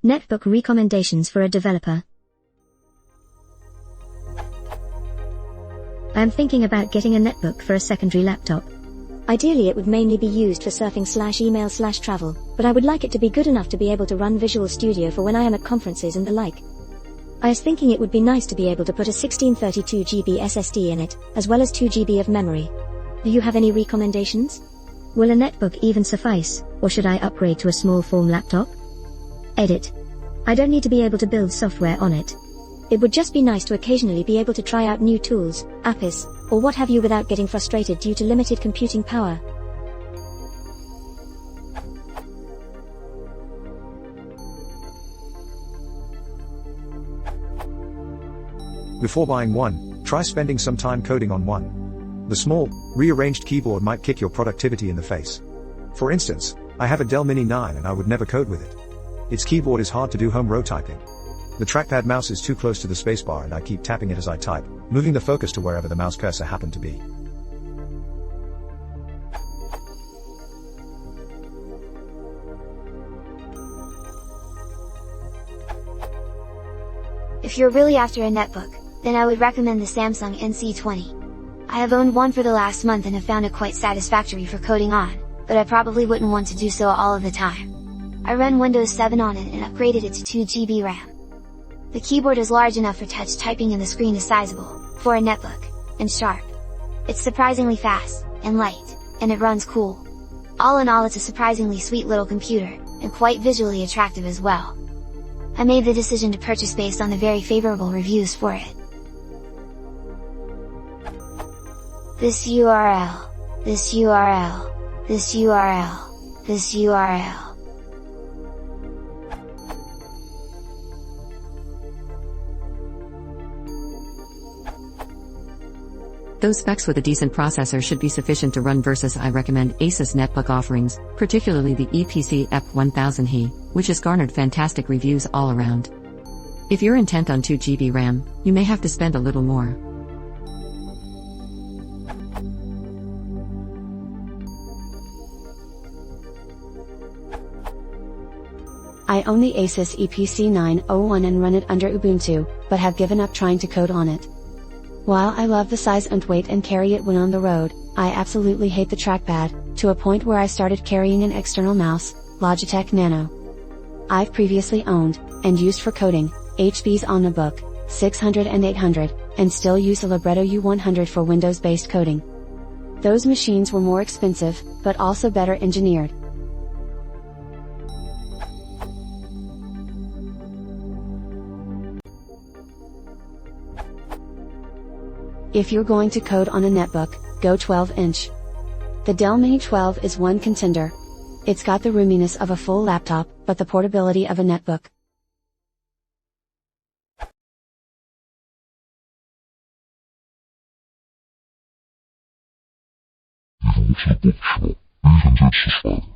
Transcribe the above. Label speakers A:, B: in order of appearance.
A: Netbook recommendations for a developer. I am thinking about getting a netbook for a secondary laptop.
B: Ideally it would mainly be used for surfing/email/travel, but I would like it to be good enough to be able to run Visual Studio for when I am at conferences and the like. I was thinking it would be nice to be able to put a 1632GB SSD in it, as well as 2GB of memory. Do you have any recommendations?
A: Will a netbook even suffice, or should I upgrade to a small form laptop? Edit. I don't need to be able to build software on it.
B: It would just be nice to occasionally be able to try out new tools, apps, or what have you without getting frustrated due to limited computing power.
C: Before buying one, try spending some time coding on one. The small, rearranged keyboard might kick your productivity in the face. For instance, I have a Dell Mini 9 and I would never code with it. Its keyboard is hard to do home row typing. The trackpad mouse is too close to the spacebar and I keep tapping it as I type, moving the focus to wherever the mouse cursor happened to be.
D: If you're really after a netbook, then I would recommend the Samsung NC20. I have owned one for the last month and have found it quite satisfactory for coding on, but I probably wouldn't want to do so all of the time. I run Windows 7 on it and upgraded it to 2GB RAM. The keyboard is large enough for touch typing and the screen is sizable, for a netbook, and sharp. It's surprisingly fast, and light, and it runs cool. All in all it's a surprisingly sweet little computer, and quite visually attractive as well. I made the decision to purchase based on the very favorable reviews for it. This URL, this URL, this URL, this URL.
E: Those specs with a decent processor should be sufficient to run versus I recommend Asus netbook offerings, particularly the EPC EP1000He, which has garnered fantastic reviews all around. If you're intent on 2GB RAM, you may have to spend a little more.
B: I own the Asus EPC901 and run it under Ubuntu, but have given up trying to code on it. While I love the size and weight and carry it when on the road, I absolutely hate the trackpad, to a point where I started carrying an external mouse, Logitech Nano. I've previously owned, and used for coding, HP's OmniBook 600 and 800, and still use a Libretto U100 for Windows-based coding. Those machines were more expensive, but also better engineered. If you're going to code on a netbook, go 12-inch. The Dell Mini 12 is one contender. It's got the roominess of a full laptop, but the portability of a netbook.
F: Если лучше будущего, или контекст со